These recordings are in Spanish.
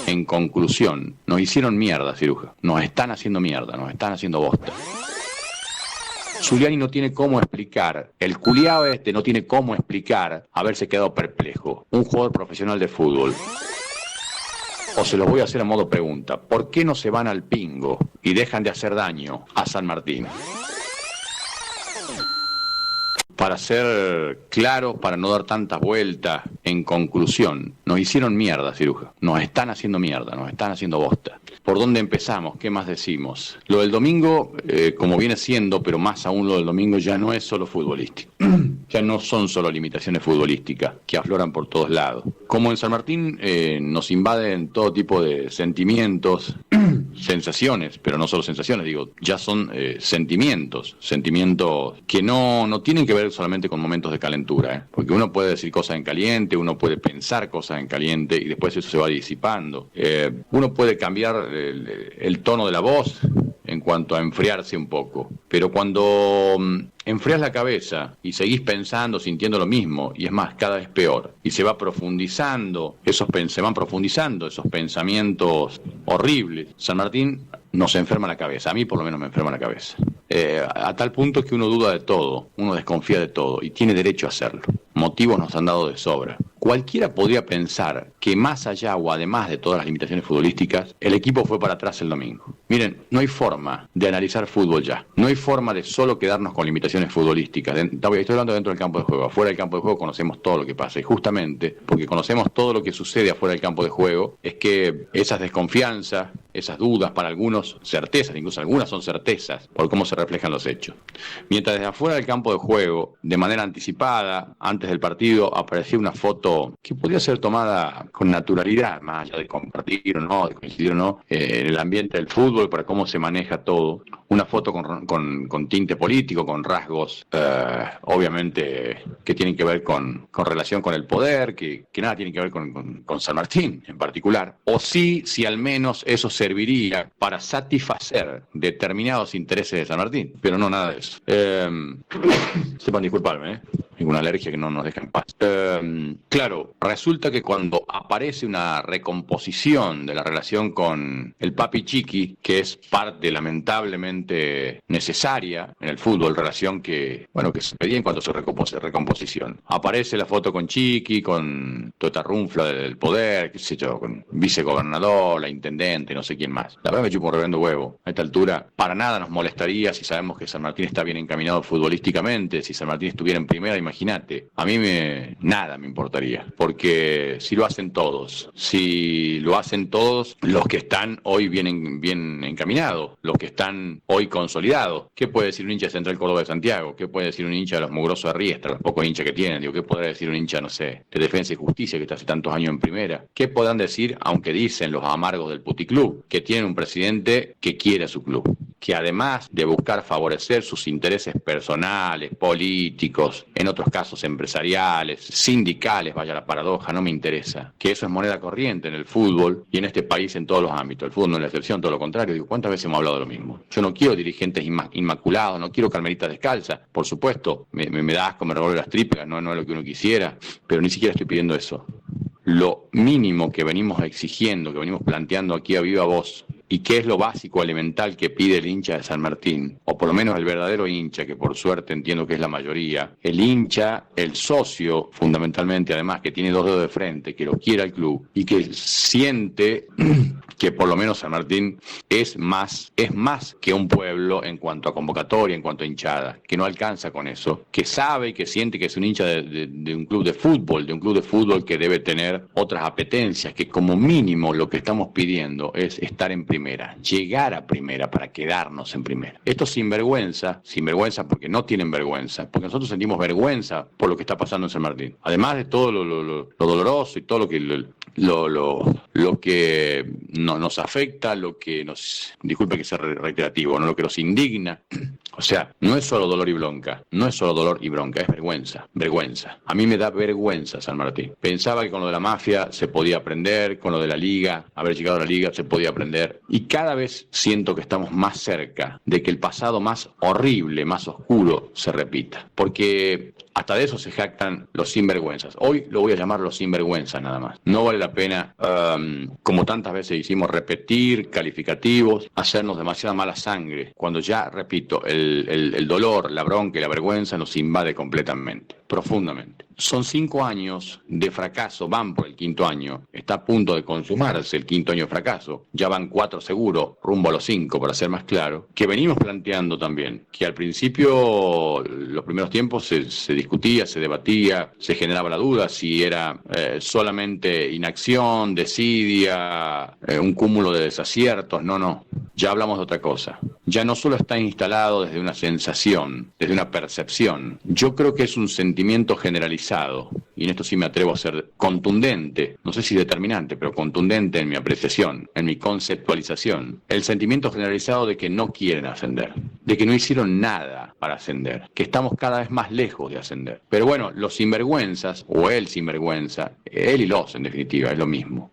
En conclusión, nos hicieron mierda, Ciruja. Nos están haciendo mierda, nos están haciendo bosta. Zuliani no tiene cómo explicar, el culiao no tiene cómo explicar haberse quedado perplejo. Un jugador profesional de fútbol. O se los voy a hacer a modo pregunta. ¿Por qué no se van al pingo y dejan de hacer daño a San Martín? Para ser claro, para no dar tantas vueltas, en conclusión, nos hicieron mierda, Ciruja. Nos están haciendo mierda, nos están haciendo bosta. ¿Por dónde empezamos? ¿Qué más decimos? Lo del domingo, como viene siendo, pero más aún lo del domingo, ya no es solo futbolístico. Ya no son solo limitaciones futbolísticas que afloran por todos lados. Como en San Martín nos invaden todo tipo de sentimientos, sensaciones, pero no solo sensaciones, digo, ya son sentimientos que no tienen que ver solamente con momentos de calentura, porque uno puede decir cosas en caliente, uno puede pensar cosas en caliente y después eso se va disipando. Uno puede cambiar el tono de la voz en cuanto a enfriarse un poco, pero cuando enfrías la cabeza y seguís pensando, sintiendo lo mismo, y es más, cada vez peor, y se van profundizando esos pensamientos horribles, San Martín nos enferma la cabeza, a mí por lo menos me enferma la cabeza, a tal punto que uno duda de todo, uno desconfía de todo, y tiene derecho a hacerlo. Motivos nos han dado de sobra. Cualquiera podría pensar que más allá o además de todas las limitaciones futbolísticas, el equipo fue para atrás el domingo. Miren, no hay forma de analizar fútbol ya. No hay forma de solo quedarnos con limitaciones futbolísticas. Estoy hablando dentro del campo de juego. Afuera del campo de juego conocemos todo lo que pasa. Y justamente porque conocemos todo lo que sucede afuera del campo de juego, es que esas desconfianzas, esas dudas, para algunos certezas, incluso algunas son certezas, por cómo se reflejan los hechos. Mientras desde afuera del campo de juego, de manera anticipada, antes del partido, aparecía una foto que podía ser tomada con naturalidad, más allá de compartir o no, de coincidir o no, en el ambiente del fútbol, para cómo se maneja todo. Una foto con tinte político, con rasgos, obviamente, que tienen que ver con relación con el poder, que nada tienen que ver con San Martín en particular. O sí, si al menos eso serviría para satisfacer determinados intereses de San Martín, pero no nada de eso. Sepan disculparme, tengo una alergia que no nos deja en paz. Claro, resulta que cuando aparece una recomposición de la relación con el Papi Chiqui, que es parte lamentablemente necesaria en el fútbol, relación que se pedía en cuanto se recomposición. Aparece la foto con Chiqui, con toda esta runfla del poder, qué sé yo, con vicegobernador, la intendente, no sé quién más. La verdad me chupo un reverendo huevo. A esta altura, para nada nos molestaría si sabemos que San Martín está bien encaminado futbolísticamente, si San Martín estuviera en primera, imagínate. A mí nada me importaría, porque si lo hacen todos, los que están hoy bien encaminados, los que están hoy consolidados, ¿qué puede decir un hincha de Central Córdoba de Santiago? ¿Qué puede decir un hincha de los mugrosos de Riestra, los pocos hinchas que tienen? ¿Qué podrá decir un hincha, no sé, de Defensa y Justicia que está hace tantos años en primera? ¿Qué podrán decir, aunque dicen los amargos del puticlub, que tienen un presidente que quiere a su club? Que además de buscar favorecer sus intereses personales, políticos, en otros casos empresariales, sindicales, vaya la paradoja, no me interesa, que eso es moneda corriente en el fútbol y en este país en todos los ámbitos. El fútbol no es la excepción, todo lo contrario. Digo, ¿cuántas veces hemos hablado de lo mismo? Yo no quiero dirigentes inmaculados, no quiero carmelitas descalzas, por supuesto, me da asco, me revuelve las tripas, no es lo que uno quisiera, pero ni siquiera estoy pidiendo eso. Lo mínimo que venimos exigiendo, que venimos planteando aquí a viva voz, y que es lo básico, elemental que pide el hincha de San Martín, o por lo menos el verdadero hincha, que por suerte entiendo que es la mayoría, el hincha, el socio, fundamentalmente, además, que tiene dos dedos de frente, que lo quiere al club, y que siente que por lo menos San Martín es más que un pueblo en cuanto a convocatoria, en cuanto a hinchada, que no alcanza con eso, que sabe y que siente que es un hincha de un club de fútbol que debe tener otras apetencias, que como mínimo lo que estamos pidiendo es estar en primera, llegar a primera para quedarnos en primera. Esto sinvergüenza porque no tienen vergüenza, porque nosotros sentimos vergüenza por lo que está pasando en San Martín. Además de todo lo doloroso y todo lo que nos afecta, lo que nos, disculpe que sea reiterativo, ¿no? Lo que nos indigna. O sea, no es solo dolor y bronca, es vergüenza. A mí me da vergüenza San Martín. Pensaba que con lo de la mafia se podía aprender, con lo de la liga, haber llegado a la liga se podía aprender. Y cada vez siento que estamos más cerca de que el pasado más horrible, más oscuro, se repita. Porque Hasta de eso se jactan los sinvergüenzas. Hoy lo voy a llamar los sinvergüenzas nada más. No vale la pena, como tantas veces hicimos, repetir calificativos, hacernos demasiada mala sangre, cuando ya, repito, el dolor, la bronca y la vergüenza nos invade completamente, profundamente. Son 5 años de fracaso, van por el 5.º año, está a punto de consumarse el 5.º año de fracaso, ya van 4 seguro, rumbo a los 5 para ser más claro, que venimos planteando también, que al principio, los primeros tiempos se discutía, se debatía, se generaba la duda si era solamente inacción, desidia, un cúmulo de desaciertos, no, ya hablamos de otra cosa. Ya no solo está instalado desde una sensación, desde una percepción, yo creo que es un sentimiento generalizado, y en esto sí me atrevo a ser contundente, no sé si determinante, pero contundente en mi apreciación, en mi conceptualización, el sentimiento generalizado de que no quieren ascender, de que no hicieron nada para ascender, que estamos cada vez más lejos de ascender. Pero bueno, los sinvergüenzas, o el sinvergüenza, él y los en definitiva, es lo mismo,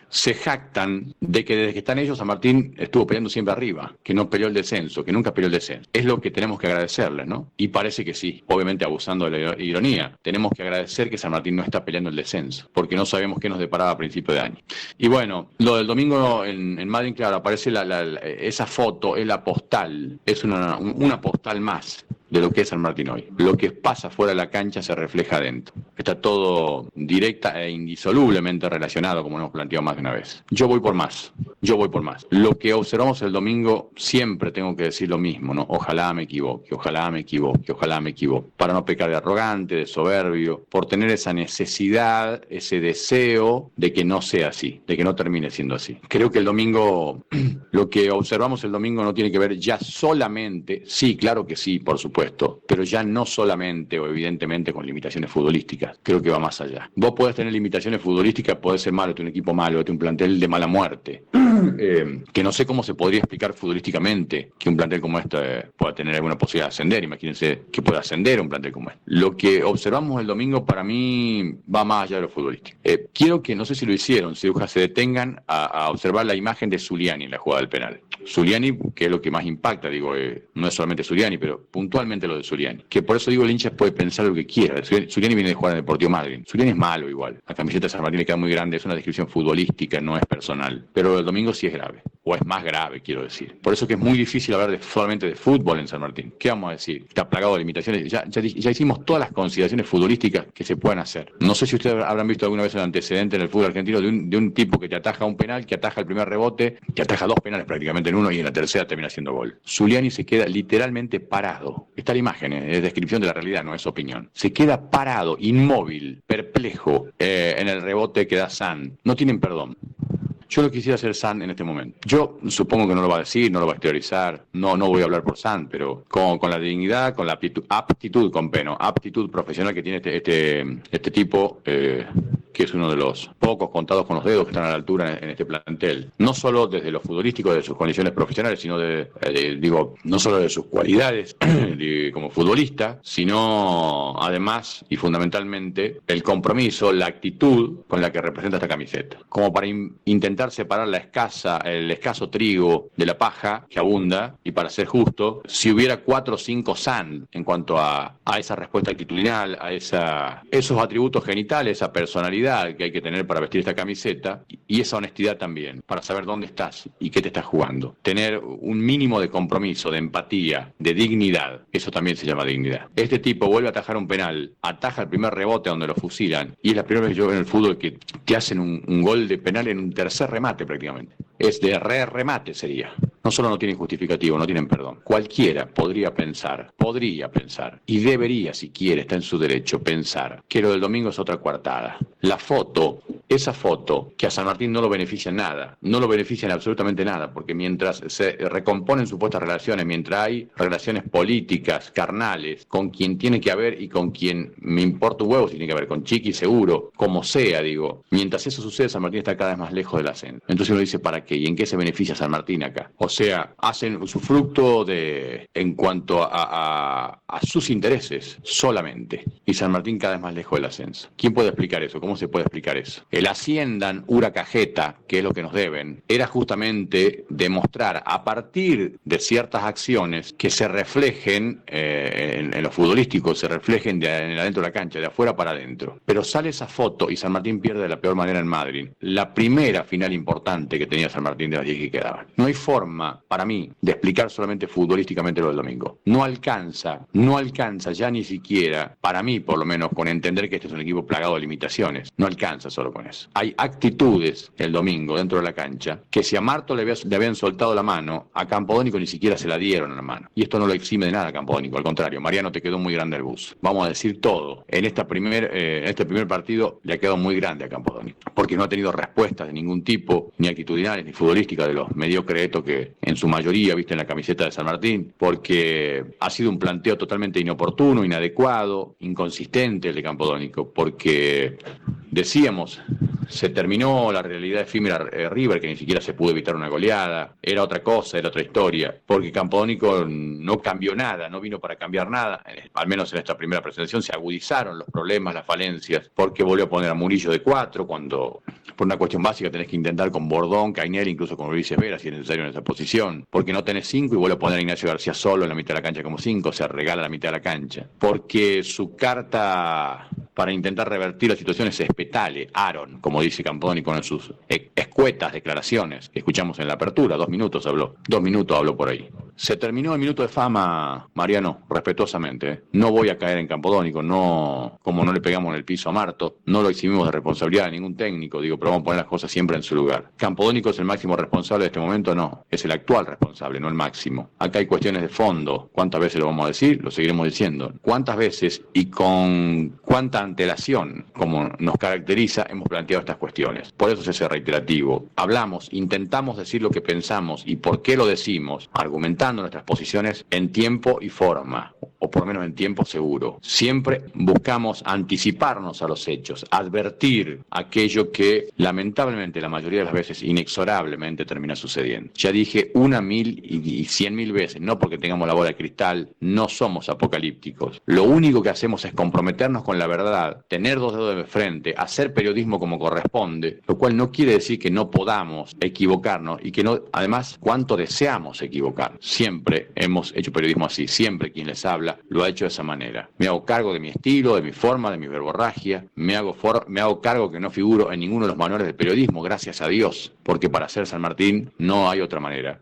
se jactan de que desde que están ellos, San Martín estuvo peleando siempre arriba, que no peleó el descenso, que nunca peleó el descenso. Es lo que tenemos que agradecerles, ¿no? Y parece que sí, obviamente abusando de la ironía. Tenemos que agradecer que San Martín no está peleando el descenso, porque no sabemos qué nos deparaba a principio de año. Y bueno, lo del domingo en Madrid, claro, aparece esa foto, es la postal, es una postal más de lo que es San Martín hoy. Lo que pasa fuera de la cancha se refleja adentro. Está todo directa e indisolublemente relacionado, como hemos planteado más de una vez. Yo voy por más. Lo que observamos el domingo, siempre tengo que decir lo mismo, ¿no? Ojalá me equivoque, para no pecar de arrogante, de soberbio, por tener esa necesidad, ese deseo de que no sea así, de que no termine siendo así. Creo que el domingo, lo que observamos el domingo no tiene que ver ya solamente, sí, claro que sí, por supuesto, pero ya no solamente o evidentemente con limitaciones futbolísticas, creo que va más allá. Vos podés tener limitaciones futbolísticas, podés ser malo, tener un equipo malo, tener un plantel de mala muerte, que no sé cómo se podría explicar futbolísticamente que un plantel como este pueda tener alguna posibilidad de ascender. Imagínense que pueda ascender un plantel como este. Lo que observamos el domingo para mí va más allá de lo futbolístico. Quiero que, no sé si lo hicieron, si se detengan a observar la imagen de Zuliani en la jugada del penal. Zuliani, que es lo que más impacta, digo, no es solamente Zuliani, pero puntualmente lo de Zuliani. Que por eso digo, el hincha puede pensar lo que quiera. Zuliani viene de jugar en el Deportivo Madryn. Zuliani es malo igual. La camiseta de San Martín le queda muy grande, es una descripción futbolística, no es personal. Pero el domingo sí es grave, o es más grave, quiero decir. Por eso que es muy difícil hablar solamente de fútbol en San Martín. ¿Qué vamos a decir? Está plagado de limitaciones. Ya hicimos todas las consideraciones futbolísticas que se puedan hacer. No sé si ustedes habrán visto alguna vez el antecedente en el fútbol argentino de un tipo que te ataja un penal, que ataja el primer rebote, que ataja 2 penales prácticamente en uno y en la tercera termina haciendo gol. Zuliani se queda literalmente parado. Está la imagen, es descripción de la realidad, no es opinión. Se queda parado, inmóvil, perplejo en el rebote que da San. No tienen perdón. Yo lo quisiera hacer San en este momento. Yo supongo que no lo va a decir, no lo va a exteriorizar, no voy a hablar por San, pero con la dignidad, con la aptitud con Peno, aptitud profesional que tiene este tipo, que es uno de los pocos contados con los dedos que están a la altura en este plantel. No solo desde lo futbolístico, de sus condiciones profesionales, sino no solo de sus cualidades como futbolista, sino además y fundamentalmente el compromiso, la actitud con la que representa esta camiseta. Como para intentar separar el escaso trigo de la paja que abunda, y para ser justo, si hubiera 4 o 5 San en cuanto a esa respuesta actitudinal, a esos atributos genitales, esa personalidad que hay que tener para vestir esta camiseta, y esa honestidad también, para saber dónde estás y qué te estás jugando. Tener un mínimo de compromiso, de empatía, de dignidad, eso también se llama dignidad. Este tipo vuelve a atajar un penal, ataja el primer rebote donde lo fusilan, y es la primera vez que yo veo en el fútbol que te hacen un gol de penal en un tercer remate prácticamente. Es de remate sería. No solo no tienen justificativo, no tienen perdón. Cualquiera podría pensar, y debería, si quiere, está en su derecho, pensar que lo del domingo es otra coartada. Esa foto, que a San Martín no lo beneficia en nada, no lo beneficia en absolutamente nada, porque mientras se recomponen supuestas relaciones, mientras hay relaciones políticas, carnales, con quien tiene que haber y con quien me importa un huevo si tiene que haber, con Chiqui seguro, como sea, digo, mientras eso sucede, San Martín está cada vez más lejos del ascenso. Entonces uno dice, ¿para qué? ¿Y en qué se beneficia San Martín acá? O sea, hacen su fruto en cuanto a sus intereses solamente, y San Martín cada vez más lejos del ascenso. ¿Quién puede explicar eso? ¿Cómo se puede explicar eso? el Asciendan, Huracajeta, que es lo que nos deben, era justamente demostrar a partir de ciertas acciones que se reflejen en lo futbolístico, se reflejen en adentro de la cancha, de afuera para adentro. Pero sale esa foto y San Martín pierde de la peor manera en Madrid. La primera final importante que tenía San Martín de las 10 que quedaban. No hay forma, para mí, de explicar solamente futbolísticamente lo del domingo. No alcanza ya ni siquiera, para mí por lo menos, con entender que este es un equipo plagado de limitaciones. No alcanza solo con eso. Hay actitudes el domingo dentro de la cancha que si a Marto le habían soltado la mano, a Campodónico ni siquiera se la dieron a la mano. Y esto no lo exime de nada a Campodónico, al contrario, Mariano, te quedó muy grande el bus. Vamos a decir todo. En este primer partido le ha quedado muy grande a Campodónico, porque no ha tenido respuestas de ningún tipo, ni actitudinales, ni futbolísticas, de los mediocres estos que en su mayoría viste en la camiseta de San Martín, porque ha sido un planteo totalmente inoportuno, inadecuado, inconsistente el de Campodónico, porque decíamos, se terminó la realidad efímera River, que ni siquiera se pudo evitar una goleada, era otra cosa, era otra historia, porque Campodónico no cambió nada, no vino para cambiar nada, al menos en esta primera presentación se agudizaron los problemas, las falencias, porque volvió a poner a Murillo de 4, cuando por una cuestión básica tenés que intentar con Bordón, Cainel, incluso con Ulises Vera, si es necesario en esa posición, porque no tenés 5 y vuelve a poner a Ignacio García solo en la mitad de la cancha como 5, se regala la mitad de la cancha, porque su carta para intentar revertir la situación es Espetale, Aaron, como dice Campodónico en sus escuetas declaraciones que escuchamos en la apertura, 2 minutos habló por ahí. Se terminó el minuto de fama, Mariano, respetuosamente. No voy a caer en Campodónico, no, como no le pegamos en el piso a Marto, no lo eximimos de responsabilidad de ningún técnico, digo, pero vamos a poner las cosas siempre en su lugar. ¿Campodónico es el máximo responsable de este momento? No, es el actual responsable, no el máximo. Acá hay cuestiones de fondo. ¿Cuántas veces lo vamos a decir? Lo seguiremos diciendo. ¿Cuántas veces y con cuánta antelación, como nos caracteriza, hemos planteado estas cuestiones? Por eso es ese reiterativo. Hablamos, intentamos decir lo que pensamos y por qué lo decimos, argumentando nuestras posiciones en tiempo y forma, o por lo menos en tiempo seguro. Siempre buscamos anticiparnos a los hechos, advertir aquello que lamentablemente la mayoría de las veces inexorablemente termina sucediendo. Ya dije 1, 1000 y 100.000 veces, no porque tengamos la bola de cristal, no somos apocalípticos. Lo único que hacemos es comprometernos con la verdad, tener 2 dedos de frente, hacer periodismo como corresponde, lo cual no quiere decir que no podamos equivocarnos y que no, además, cuánto deseamos equivocarnos. Siempre hemos hecho periodismo así, siempre quien les habla lo ha hecho de esa manera. Me hago cargo de mi estilo, de mi forma, de mi verborragia, me hago cargo que no figuro en ninguno de los manuales de periodismo, gracias a Dios, porque para ser San Martín no hay otra manera.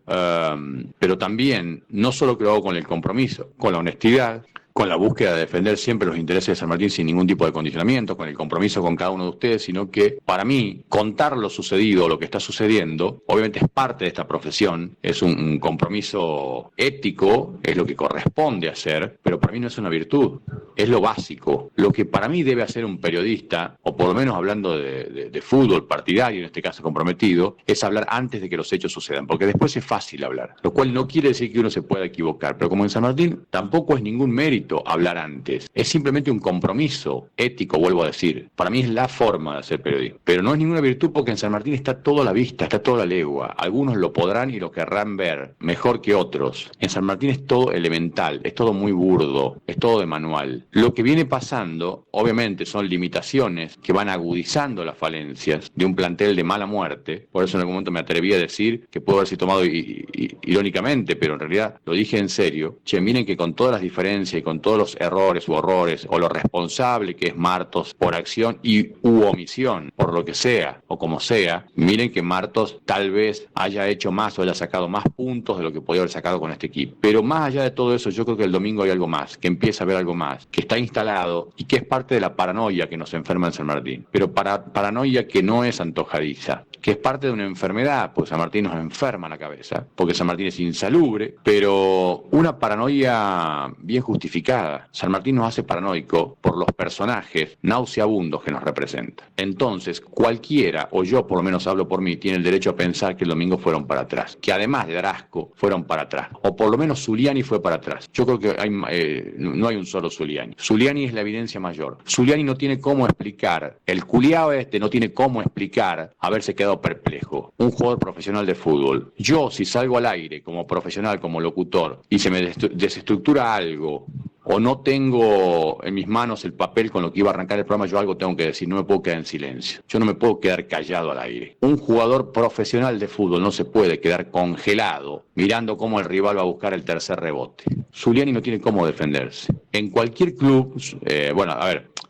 Pero también, no solo que lo hago con el compromiso, con la honestidad, con la búsqueda de defender siempre los intereses de San Martín sin ningún tipo de condicionamiento, con el compromiso con cada uno de ustedes, sino que para mí contar lo sucedido, lo que está sucediendo, obviamente es parte de esta profesión, es un compromiso ético, es lo que corresponde hacer, pero para mí no es una virtud, es lo básico. Lo que para mí debe hacer un periodista, o por lo menos hablando de fútbol partidario, en este caso comprometido, es hablar antes de que los hechos sucedan, porque después es fácil hablar, lo cual no quiere decir que uno se pueda equivocar, pero como en San Martín tampoco es ningún mérito hablar antes, es simplemente un compromiso ético, vuelvo a decir. Para mí es la forma de hacer periodismo, pero no es ninguna virtud porque en San Martín está todo a la vista, está todo a la legua. Algunos lo podrán y lo querrán ver mejor que otros. En San Martín es todo elemental, es todo muy burdo, es todo de manual. Lo que viene pasando, obviamente, son limitaciones que van agudizando las falencias de un plantel de mala muerte. Por eso en algún momento me atreví a decir que pudo haberse tomado irónicamente, pero en realidad lo dije en serio. Che, miren que con todas las diferencias y con todos los errores u horrores, o lo responsable que es Martos por acción u omisión, por lo que sea, o como sea, miren que Martos tal vez haya hecho más o haya sacado más puntos de lo que podía haber sacado con este equipo. Pero más allá de todo eso, yo creo que el domingo hay algo más, que empieza a haber algo más, que está instalado y que es parte de la paranoia que nos enferma en San Martín. Pero paranoia que no es antojadiza, que es parte de una enfermedad, porque San Martín nos enferma la cabeza, porque San Martín es insalubre, pero una paranoia bien justificada. San Martín nos hace paranoico por los personajes nauseabundos que nos representan. Entonces, cualquiera, o yo por lo menos hablo por mí, tiene el derecho a pensar que el domingo fueron para atrás, que además de Darasco fueron para atrás, o por lo menos Zuliani fue para atrás. Yo creo que no hay un solo Zuliani. Zuliani es la evidencia mayor. Zuliani no tiene cómo explicar, el culiao no tiene cómo explicar haberse quedado perplejo. Un jugador profesional de fútbol. Yo, si salgo al aire como profesional, como locutor, y se me desestructura algo, o no tengo en mis manos el papel con lo que iba a arrancar el programa, yo algo tengo que decir, no me puedo quedar en silencio. Yo no me puedo quedar callado al aire. Un jugador profesional de fútbol no se puede quedar congelado mirando cómo el rival va a buscar el tercer rebote. Zuliani no tiene cómo defenderse. En cualquier club,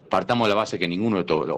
partamos de la base que ninguno de estos,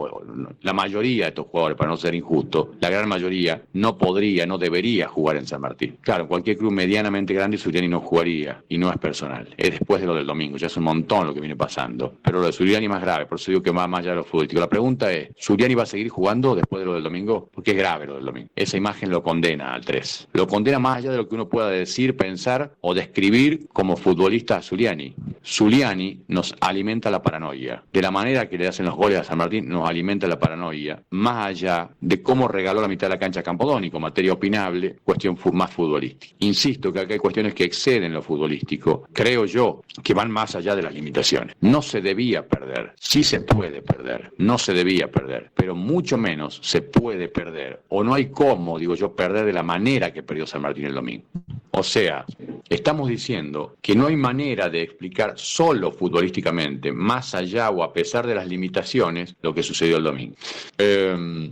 la mayoría de estos jugadores, para no ser injusto, la gran mayoría no podría, no debería jugar en San Martín. Claro, en cualquier club medianamente grande Zuliani no jugaría, y no es personal. Es después de lo del domingo, ya es un montón lo que viene pasando. Pero lo de Zuliani es más grave, por eso digo que va más allá de lo futbolístico. La pregunta es, ¿Zuliani va a seguir jugando después de lo del domingo? Porque es grave lo del domingo. Esa imagen lo condena al 3. Lo condena más allá de lo que uno pueda decir, pensar o describir como futbolista a Zuliani. Zuliani nos alimenta la paranoia. De la manera que le hacen los goles a San Martín, nos alimenta la paranoia, más allá de cómo regaló la mitad de la cancha a Campodónico, materia opinable, cuestión más futbolística. Insisto que acá hay cuestiones que exceden lo futbolístico, creo yo, que van más allá de las limitaciones. No se debía perder, sí se puede perder, no se debía perder, pero mucho menos se puede perder, o no hay cómo, digo yo, perder de la manera que perdió San Martín el domingo. O sea, estamos diciendo que no hay manera de explicar solo futbolísticamente, más allá o a pesar de las limitaciones, lo que sucedió el domingo.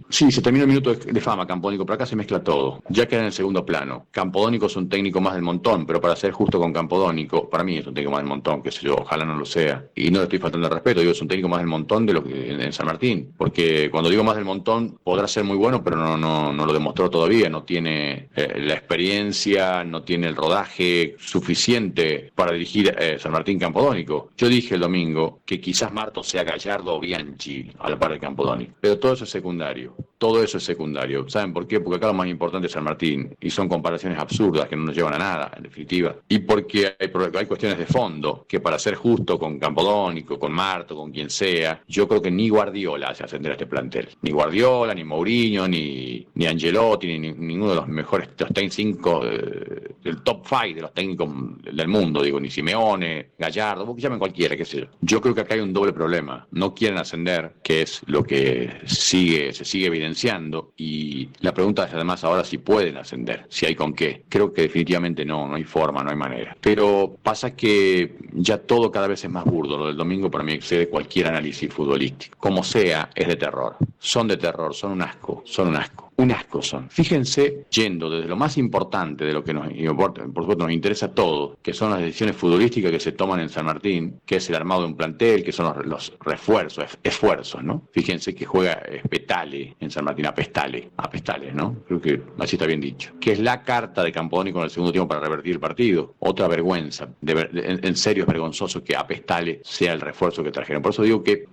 Sí, se terminó el minuto de fama Campodónico, pero acá se mezcla todo. Ya queda en el segundo plano. Campodónico es un técnico más del montón, pero para ser justo con Campodónico, para mí es un técnico más del montón, qué sé yo, ojalá no lo sea. Y no le estoy faltando el respeto, digo, es un técnico más del montón de lo que en San Martín. Porque cuando digo más del montón, podrá ser muy bueno, pero no lo demostró todavía, no tiene la experiencia, no tiene el rodaje suficiente para dirigir San Martín Campodónico. Yo dije el domingo que quizás Marto sea Gallardo o Bianchi a la par de Campodónico, pero todo eso es secundario. Todo eso es secundario. ¿Saben por qué? Porque acá lo más importante es San Martín, y son comparaciones absurdas que no nos llevan a nada, en definitiva. Y porque hay cuestiones de fondo, que para ser justo con Campodónico, con Marto, con quien sea, yo creo que ni Guardiola hace ascender a este plantel. Ni Guardiola, ni Mourinho, ni Ancelotti, ni ninguno de los mejores, los 5 del top 5 de los técnicos del mundo, digo, ni Simeone, Gallardo, vos que llamen cualquiera, qué sé yo. Yo creo que acá hay un doble problema. No quieren ascender, que es lo que se sigue evidenciando, y la pregunta es además ahora si pueden ascender, si hay con qué. Creo que definitivamente no hay forma, no hay manera. Pero pasa que ya todo cada vez es más burdo. Lo del domingo para mí excede cualquier análisis futbolístico. Como sea, es de terror. Son de terror, son un asco, son un asco. Un asco son. Fíjense, yendo desde lo más importante de lo que nos importa, por supuesto nos interesa todo, que son las decisiones futbolísticas que se toman en San Martín, que es el armado de un plantel, que son los refuerzos, esfuerzos, ¿no? Fíjense que juega Petale en San Martín, a Pestale, ¿no? Creo que así está bien dicho. Que es la carta de Campodónico en el segundo tiempo para revertir el partido. Otra vergüenza. En serio es vergonzoso que a Pestale sea el refuerzo que trajeron. Por eso digo que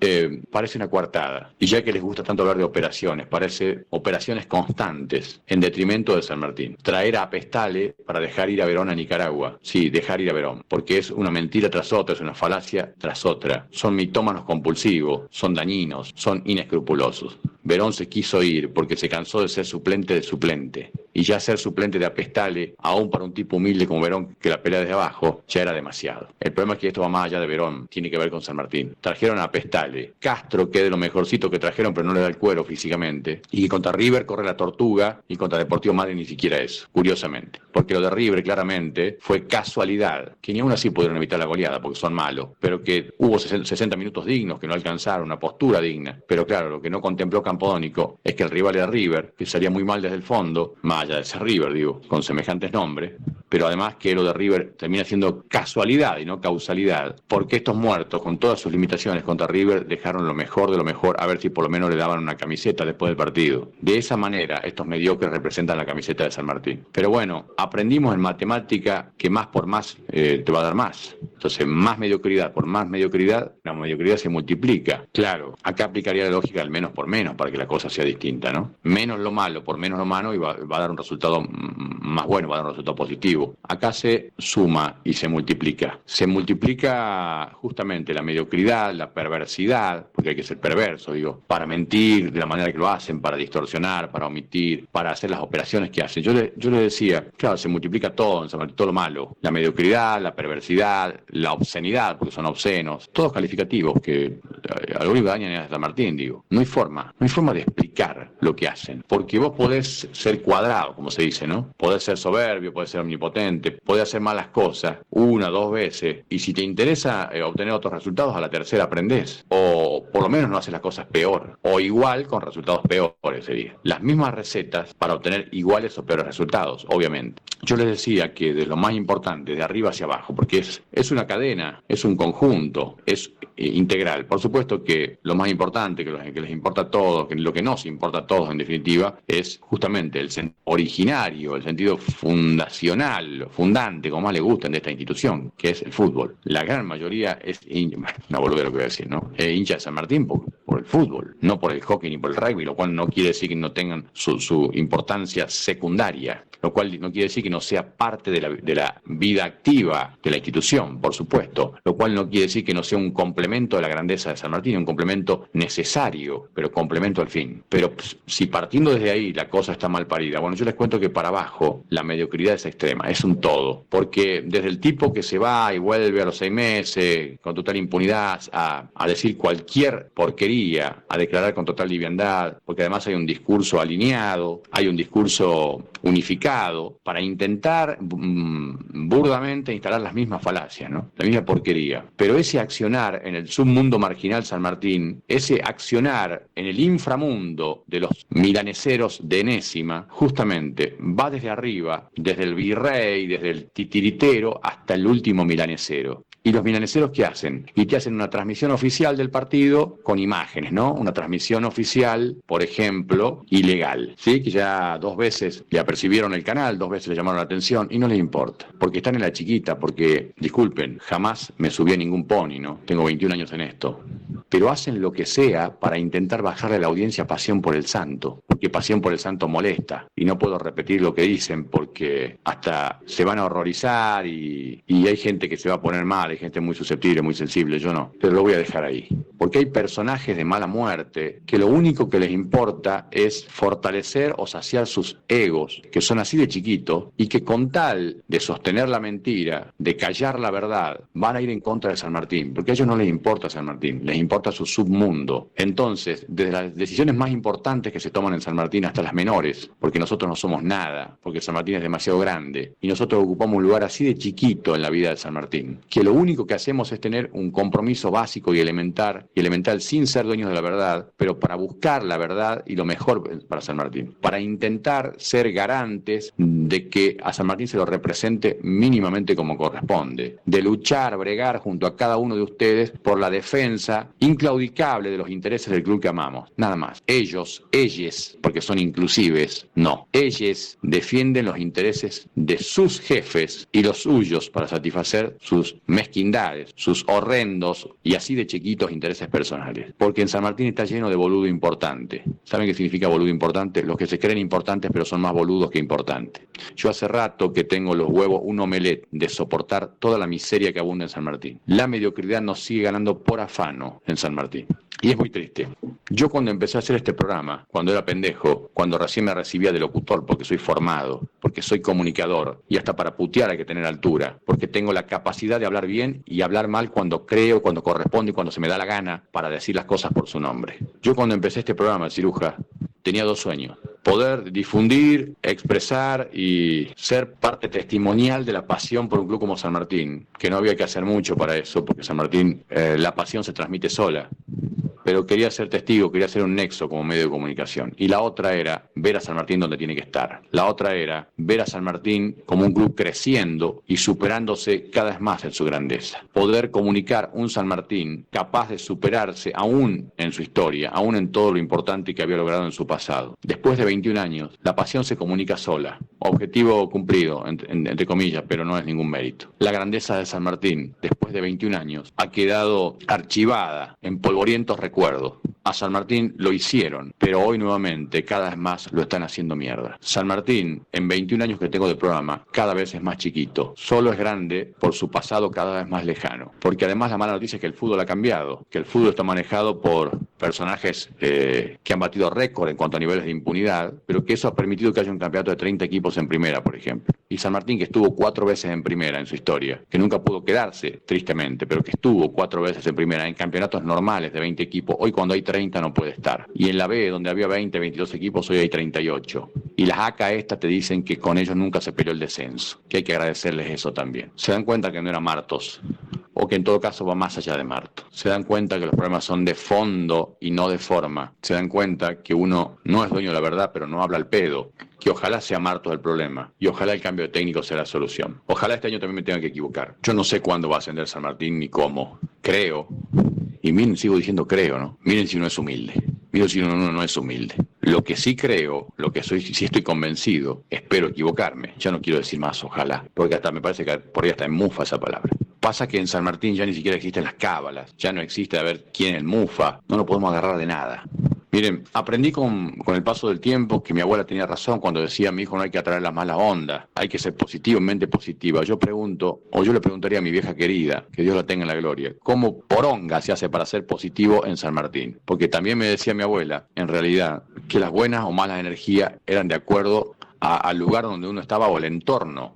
parece una coartada. Y ya que les gusta tanto hablar de operaciones, parece operaciones constantes en detrimento de San Martín. Traer a Pestale para dejar ir a Verón a Nicaragua. Sí, dejar ir a Verón. Porque es una mentira tras otra, es una falacia tras otra. Son mitómanos compulsivos, son dañinos, son inescrupulosos. Verón se quiso ir porque se cansó de ser suplente de suplente. Y ya ser suplente de Apestale, aún para un tipo humilde como Verón, que la pelea desde abajo, ya era demasiado. El problema es que esto va más allá de Verón, tiene que ver con San Martín. Trajeron a Apestale, Castro, que es de lo mejorcito que trajeron, pero no le da el cuero físicamente. Y contra River corre la tortuga, y contra Deportivo Madrid ni siquiera eso, curiosamente. Porque lo de River claramente fue casualidad, que ni aún así pudieron evitar la goleada, porque son malos, pero que hubo 60 minutos dignos, que no alcanzaron, una postura digna. Pero claro, lo que no contempló Campodónico es que el rival era River, que salía muy mal desde el fondo, más allá de ser River, digo, con semejantes nombres, pero además que lo de River termina siendo casualidad y no causalidad, porque estos muertos, con todas sus limitaciones contra River, dejaron lo mejor de lo mejor, a ver si por lo menos le daban una camiseta después del partido. De esa manera, estos mediocres representan la camiseta de San Martín. Pero bueno, aprendimos en matemática que más por más te va a dar más. Entonces, más mediocridad por más mediocridad, la mediocridad se multiplica. Claro, acá aplicaría la lógica del menos por menos para que la cosa sea distinta, ¿no? Menos lo malo por menos lo malo y va a dar un resultado más bueno, va a dar un resultado positivo. Acá se suma y se multiplica. Se multiplica justamente la mediocridad, la perversidad, porque hay que ser perverso, digo, para mentir de la manera que lo hacen, para distorsionar, para omitir, para hacer las operaciones que hacen. Yo le decía, claro, se multiplica todo en San Martín, todo lo malo, la mediocridad, la perversidad, la obscenidad, porque son obscenos, todos calificativos que al único que dañan es a San Martín, digo. No hay forma de explicar lo que hacen, porque vos podés ser cuadrado, como se dice, ¿no? Podés ser soberbio, podés ser omnipotente, podés hacer malas cosas una, dos veces, y si te interesa obtener otros resultados, a la tercera aprendés, o por lo menos no haces las cosas peor, o igual con resultados peores sería. Las mismas recetas para obtener iguales o peores resultados, obviamente. Yo les decía que de lo más importante, de arriba hacia abajo, porque es una cadena, es un conjunto, es integral. Por supuesto que lo más importante, que les importa a todos, que lo que nos importa a todos en definitiva, es justamente el sentido originario, el sentido fundacional, fundante, como más le gusten de esta institución, que es el fútbol. La gran mayoría es no volver a lo que voy a decir, ¿no? Hincha de San Martín por el fútbol, no por el hockey ni por el rugby, lo cual no quiere decir que no tengan su importancia secundaria, lo cual no quiere decir que no sea parte de la vida activa de la institución, por supuesto, lo cual no quiere decir que no sea un complemento de la grandeza de San Martín, un complemento necesario, pero complemento al fin. Pero si partiendo desde ahí la cosa está mal parida, bueno, yo les cuento que para abajo la mediocridad es extrema, es un todo, porque desde el tipo que se va y vuelve a los 6 meses con total impunidad a decir cualquier porquería, a declarar con total liviandad, porque además hay un discurso alineado, hay un discurso unificado para intentar burdamente instalar las mismas falacias, ¿no? La misma porquería. Pero ese accionar en el submundo marginal San Martín, ese accionar en el inframundo de los milaneseros de enésima, justamente va desde arriba, desde el virrey, desde el titiritero hasta el último milanesero. ¿Y los milaneseros qué hacen? Y te hacen una transmisión oficial del partido con imágenes, ¿no? Una transmisión oficial, por ejemplo, ilegal, ¿sí? Que ya 2 veces le apercibieron el canal, 2 veces le llamaron la atención y no les importa. Porque están en la chiquita, porque, disculpen, jamás me subí a ningún pony, ¿no? Tengo 21 años en esto. Pero hacen lo que sea para intentar bajarle a la audiencia Pasión por el Santo, porque Pasión por el Santo molesta. Y no puedo repetir lo que dicen porque hasta se van a horrorizar y hay gente que se va a poner mal, hay gente muy susceptible, muy sensible, yo no. Pero lo voy a dejar ahí. Porque hay personajes de mala muerte que lo único que les importa es fortalecer o saciar sus egos, que son así de chiquitos, y que con tal de sostener la mentira, de callar la verdad, van a ir en contra de San Martín, porque a ellos no les importa San Martín, les importa su submundo. Entonces, desde las decisiones más importantes que se toman en San Martín hasta las menores, porque nosotros no somos nada, porque San Martín es demasiado grande, y nosotros ocupamos un lugar así de chiquito en la vida de San Martín, que lo único que hacemos es tener un compromiso básico y elemental sin ser dueños de la verdad, pero para buscar la verdad y lo mejor para San Martín, para intentar ser garantes de que a San Martín se lo represente mínimamente como corresponde, de luchar, bregar junto a cada uno de ustedes por la defensa inclaudicable de los intereses del club que amamos, nada más. Ellos, porque son inclusives, no, ellos defienden los intereses de sus jefes y los suyos para satisfacer sus mezquindades, sus horrendos y así de chiquitos intereses personales. Porque en San Martín está lleno de boludo importante. ¿Saben qué significa boludo importante? Los que se creen importantes pero son más boludos que importantes. Yo hace rato que tengo los huevos, un omelette, de soportar toda la miseria que abunda en San Martín. La mediocridad nos sigue ganando por afano en San Martín. Y es muy triste. Yo cuando empecé a hacer este programa, cuando era pendejo, cuando recién me recibía de locutor, porque soy formado, porque soy comunicador, y hasta para putear hay que tener altura, porque tengo la capacidad de hablar bien y hablar mal cuando creo, cuando corresponde y cuando se me da la gana para decir las cosas por su nombre. Yo cuando empecé este programa, Ciruja, tenía 2 sueños: poder difundir, expresar y ser parte testimonial de la pasión por un club como San Martín, que no había que hacer mucho para eso, porque San Martín, la pasión se transmite sola. Pero quería ser testigo, quería ser un nexo como medio de comunicación. Y la otra era ver a San Martín donde tiene que estar. La otra era ver a San Martín como un club creciendo y superándose cada vez más en su grandeza. Poder comunicar un San Martín capaz de superarse aún en su historia, aún en todo lo importante que había logrado en su pasado. Después de 21 años, la pasión se comunica sola. Objetivo cumplido, entre comillas, pero no es ningún mérito. La grandeza de San Martín, después de 21 años, ha quedado archivada en polvorientos recuerdos. a San Martín lo hicieron, pero hoy nuevamente cada vez más lo están haciendo mierda. San Martín, en 21 años que tengo de programa, cada vez es más chiquito. Solo es grande por su pasado cada vez más lejano. Porque además la mala noticia es que el fútbol ha cambiado, que el fútbol está manejado por personajes que han batido récord en cuanto a niveles de impunidad, pero que eso ha permitido que haya un campeonato de 30 equipos en primera, por ejemplo. Y San Martín, que estuvo 4 veces en primera en su historia, que nunca pudo quedarse, tristemente, pero que estuvo 4 veces en primera en campeonatos normales de 20 equipos, hoy cuando hay 30 no puede estar. Y en la B, donde había 20, 22 equipos, hoy hay 38. Y las ACA estas te dicen que con ellos nunca se peleó el descenso, que hay que agradecerles eso también. Se dan cuenta que no era Martos, o que en todo caso va más allá de Martos. Se dan cuenta que los problemas son de fondo y no de forma. Se dan cuenta que uno no es dueño de la verdad, pero no habla al pedo. Que ojalá sea Martos el problema y ojalá el cambio de técnico sea la solución. Ojalá este año también me tenga que equivocar. Yo no sé cuándo va a ascender San Martín ni cómo. Creo. Y miren, sigo diciendo creo, ¿no? Miren si uno es humilde. Miren si uno no es humilde. Lo que sí creo, lo que soy, sí estoy convencido, espero equivocarme. Ya no quiero decir más ojalá, porque hasta me parece que por ahí hasta en mufa esa palabra. Pasa que en San Martín ya ni siquiera existen las cábalas, ya no existe a ver quién es el mufa, no lo podemos agarrar de nada. Miren, aprendí con el paso del tiempo que mi abuela tenía razón cuando decía: mi hijo, no hay que atraer las malas ondas, hay que ser positivo, mente positiva. Yo pregunto, o yo le preguntaría a mi vieja querida, que Dios la tenga en la gloria, ¿cómo poronga se hace para ser positivo en San Martín? Porque también me decía mi abuela, en realidad, que las buenas o malas energías eran de acuerdo al lugar donde uno estaba o al entorno.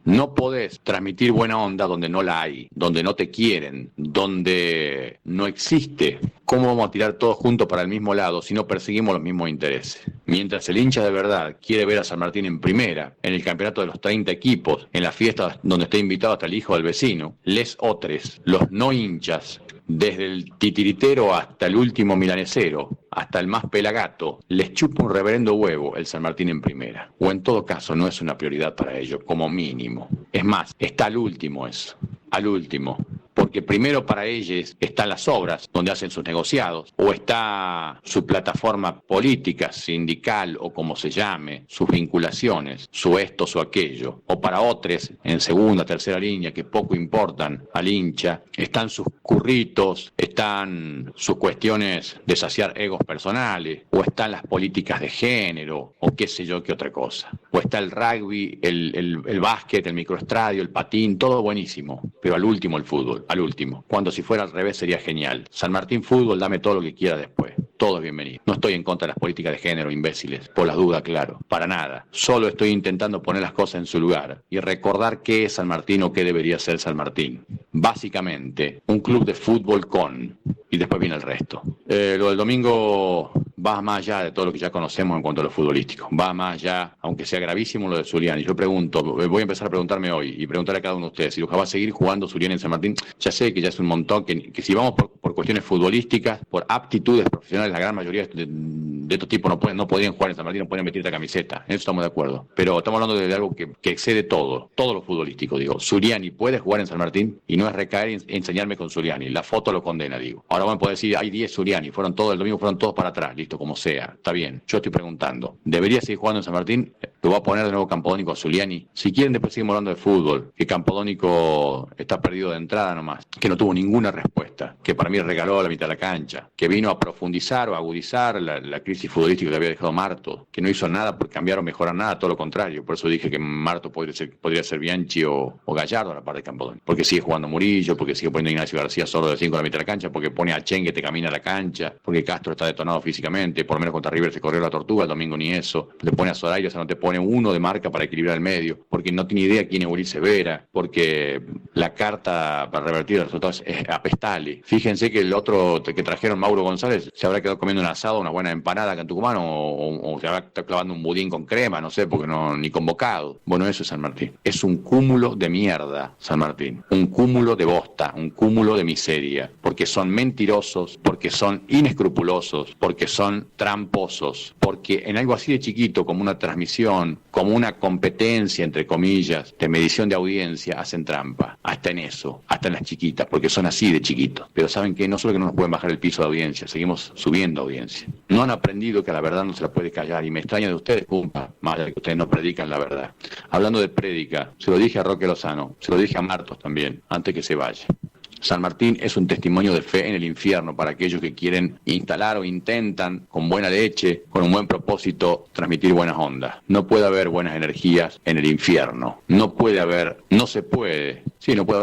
No podés transmitir buena onda donde no la hay, donde no te quieren, donde no existe. ¿Cómo vamos a tirar todos juntos para el mismo lado si no perseguimos los mismos intereses? Mientras el hincha de verdad quiere ver a San Martín en primera, en el campeonato de los 30 equipos, en la fiesta donde está invitado hasta el hijo del vecino, les otros, los no hinchas, desde el titiritero hasta el último milanesero, hasta el más pelagato, les chupa un reverendo huevo el San Martín en primera. O en todo caso no es una prioridad para ellos, como mínimo. Es más, está al último eso, al último. Porque primero para ellos están las obras donde hacen sus negociados, o está su plataforma política, sindical o como se llame, sus vinculaciones, su esto, su aquello. O para otros, en segunda, tercera línea, que poco importan al hincha, están sus curritos, están sus cuestiones de saciar egos personales, o están las políticas de género, o qué sé yo qué otra cosa. O está el rugby, el básquet, el microestadio, el patín, todo buenísimo, pero al último el fútbol. Al último. Cuando si fuera al revés sería genial. San Martín Fútbol, dame todo lo que quiera después. Todo es bienvenido. No estoy en contra de las políticas de género, imbéciles. Por las dudas, claro. Para nada. Solo estoy intentando poner las cosas en su lugar y recordar qué es San Martín o qué debería ser San Martín. Básicamente, un club de fútbol con... y después viene el resto. Lo del domingo va más allá de todo lo que ya conocemos en cuanto a lo futbolístico. Va más allá, aunque sea gravísimo lo de Zuliani. Yo pregunto, voy a empezar a preguntarme hoy y preguntarle a cada uno de ustedes si Luján va a seguir jugando Zuliani en San Martín. Ya sé que ya es un montón, que si vamos por cuestiones futbolísticas, por aptitudes profesionales, la gran mayoría de estos tipos no podían jugar en San Martín, no podían vestir la camiseta. En eso estamos de acuerdo. Pero estamos hablando de algo que excede todo lo futbolístico, digo. Zuliani puede jugar en San Martín y no es recaer en enseñarme con Zuliani. La foto lo condena, digo. Ahora van a poder decir, hay 10 Zuliani, el domingo fueron todos para atrás, listo, como sea, está bien. Yo estoy preguntando, ¿debería seguir jugando en San Martín? ¿Lo va a poner de nuevo Campodónico a Zuliani? Si quieren, después seguimos hablando de fútbol, que Campodónico está perdido de entrada nomás, que no tuvo ninguna respuesta, que para mí regaló la mitad de la cancha, que vino a profundizar o agudizar la crisis futbolística que había dejado Marto, que no hizo nada por cambiar o mejorar nada, todo lo contrario. Por eso dije que Marto podría ser Bianchi o Gallardo a la par de Campodónico, porque sigue jugando Murillo, porque sigue poniendo a Ignacio García solo de 5 a la mitad de la cancha, porque pone a Chen que te camina a la cancha, porque Castro está detonado físicamente, por lo menos contra River se corrió la tortuga, el domingo ni eso, le pone a Zoraida, o sea, no te pone uno de marca para equilibrar el medio, porque no tiene idea quién es Ulises Vera, porque la carta para revertir los resultados es apestale. Fíjense que el otro que trajeron, Mauro González, se habrá quedado comiendo un asado, una buena empanada acá en Tucumán, o se habrá estado clavando un budín con crema, no sé, porque no ni convocado. Bueno, eso es San Martín. Es un cúmulo de mierda, San Martín. Un cúmulo de bosta, un cúmulo de miseria, porque son mentirosos, porque son inescrupulosos, porque son tramposos, porque en algo así de chiquito como una transmisión, como una competencia, entre comillas, de medición de audiencia, hacen trampa. Hasta en eso, hasta en las chiquitas, porque son así de chiquitos. Pero saben que no solo que no nos pueden bajar el piso de audiencia, seguimos subiendo audiencia. No han aprendido que la verdad no se la puede callar, y me extraña de ustedes, cumpa, más allá de que ustedes no predican la verdad. Hablando de prédica, se lo dije a Roque Lozano, se lo dije a Martos también, antes que se vaya. San Martín es un testimonio de fe en el infierno para aquellos que quieren instalar o intentan, con buena leche, con un buen propósito, transmitir buenas ondas. No puede haber buenas energías en el infierno. No se puede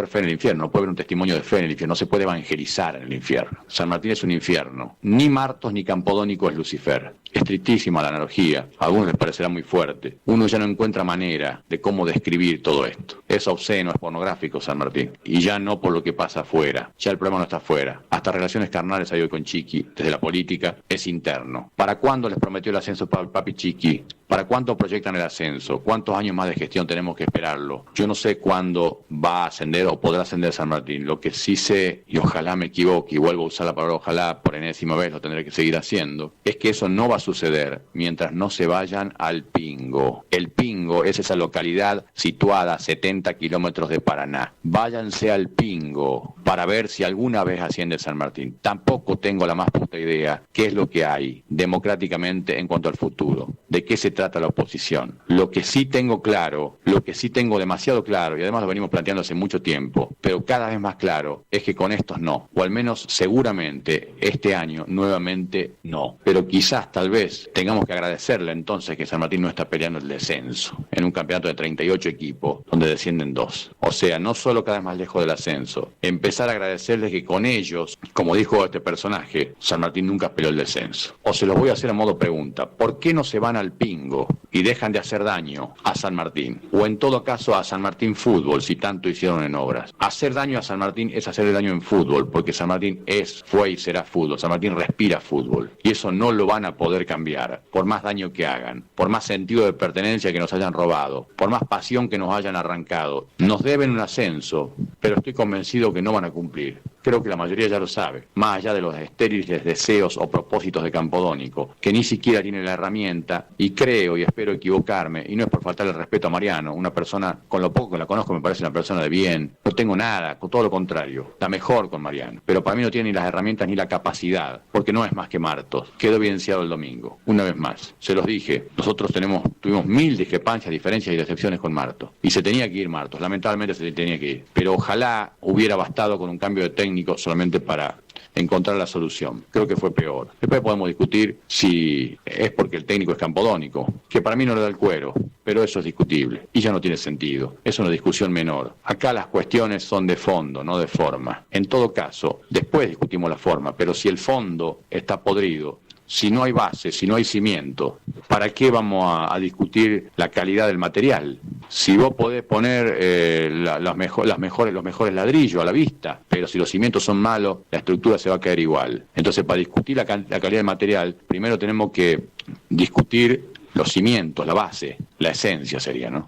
fe en el infierno, no puede haber un testimonio de fe en el infierno, no se puede evangelizar en el infierno. San Martín es un infierno. Ni Martos ni Campodónico es Lucifer. Estrictísima la analogía, a algunos les parecerá muy fuerte. Uno ya no encuentra manera de cómo describir todo esto. Es obsceno, es pornográfico San Martín. Y ya no por lo que pasa afuera, ya el problema no está afuera. Hasta relaciones carnales hay hoy con Chiqui, desde la política, es interno. ¿Para cuándo les prometió el ascenso papi Chiqui? ¿Para cuánto proyectan el ascenso? ¿Cuántos años más de gestión tenemos que esperarlo? Yo no sé cuándo va a ascender o podrá ascender San Martín. Lo que sí sé, y ojalá me equivoque, y vuelvo a usar la palabra ojalá por enésima vez, lo tendré que seguir haciendo, es que eso no va a suceder mientras no se vayan al Pingo. El Pingo es esa localidad situada a 70 kilómetros de Paraná. Váyanse al Pingo para ver si alguna vez asciende San Martín. Tampoco tengo la más puta idea qué es lo que hay democráticamente en cuanto al futuro. ¿De qué se trata la oposición? Lo que sí tengo claro, lo que sí tengo demasiado claro, y además lo venimos planteando hace mucho tiempo, pero cada vez más claro, es que con estos no, o al menos seguramente este año nuevamente no. Pero quizás, tal vez, tengamos que agradecerle entonces que San Martín no está peleando el descenso en un campeonato de 38 equipos donde descienden 2. O sea, no solo cada vez más lejos del ascenso, empezar a agradecerles que con ellos, como dijo este personaje, San Martín nunca peleó el descenso. O se los voy a hacer a modo pregunta, ¿por qué no se van al Pingo y dejan de hacer daño a San Martín? O en todo caso a San Martín Fútbol, si tanto hicieron en obras. Hacer daño a San Martín es hacerle daño en fútbol, porque San Martín fue y será fútbol. San Martín respira fútbol. Y eso no lo van a poder cambiar, por más daño que hagan, por más sentido de pertenencia que nos hayan robado, por más pasión que nos hayan arrancado. Nos deben un ascenso, pero estoy convencido que no van a cumplir. Creo que la mayoría ya lo sabe, más allá de los estériles deseos o propósitos de Campodónico, que ni siquiera tiene la herramienta, y creo y espero equivocarme, y no es por faltarle el respeto a Mariano, una persona, con lo poco que la conozco me parece una persona de bien, no tengo nada, con todo lo contrario, la mejor con Mariano, pero para mí no tiene ni las herramientas ni la capacidad, porque no es más que Martos. Quedó evidenciado el domingo, una vez más, se los dije, nosotros tuvimos 1000 discrepancias, diferencias y decepciones con Martos, y se tenía que ir Martos, lamentablemente se tenía que ir, pero ojalá hubiera bastado con un cambio de técnico solamente para encontrar la solución. Creo que fue peor. Después podemos discutir si es porque el técnico es Campodónico, que para mí no le da el cuero, pero eso es discutible y ya no tiene sentido. Es una discusión menor. Acá las cuestiones son de fondo, no de forma. En todo caso, después discutimos la forma, pero si el fondo está podrido, si no hay base, si no hay cimiento, ¿para qué vamos a discutir la calidad del material? Si vos podés poner los mejores ladrillos a la vista, pero si los cimientos son malos, la estructura se va a caer igual. Entonces, para discutir la calidad del material, primero tenemos que discutir los cimientos, la base, la esencia sería, ¿no?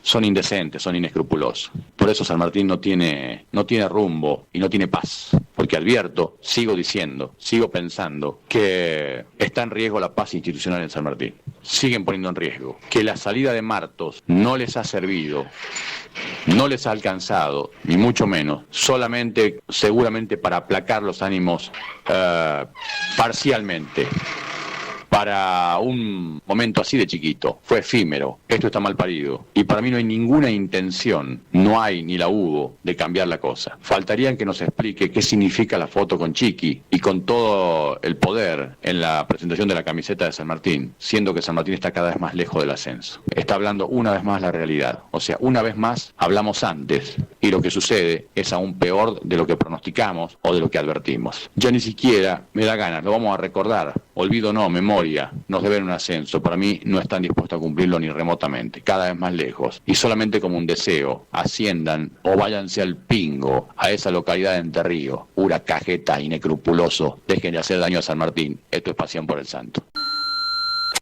Son indecentes, son inescrupulosos. Por eso San Martín no tiene rumbo y no tiene paz. Porque advierto, sigo diciendo, sigo pensando que está en riesgo la paz institucional en San Martín. Siguen poniendo en riesgo que la salida de Martos no les ha servido, no les ha alcanzado, ni mucho menos, solamente, seguramente para aplacar los ánimos parcialmente. Para un momento así de chiquito, fue efímero, esto está mal parido, y para mí no hay ninguna intención, no hay ni la hubo, de cambiar la cosa. Faltaría que nos explique qué significa la foto con Chiqui y con todo el poder en la presentación de la camiseta de San Martín, siendo que San Martín está cada vez más lejos del ascenso. Está hablando una vez más la realidad, o sea, una vez más hablamos antes, y lo que sucede es aún peor de lo que pronosticamos o de lo que advertimos. Ya ni siquiera me da ganas, lo vamos a recordar, olvido no, memoria, nos deben un ascenso, para mí no están dispuestos a cumplirlo ni remotamente, cada vez más lejos, y solamente como un deseo, asciendan o váyanse al Pingo, a esa localidad de Entre Ríos, pura cajeta, inescrupuloso, dejen de hacer daño a San Martín, esto es pasión por el santo.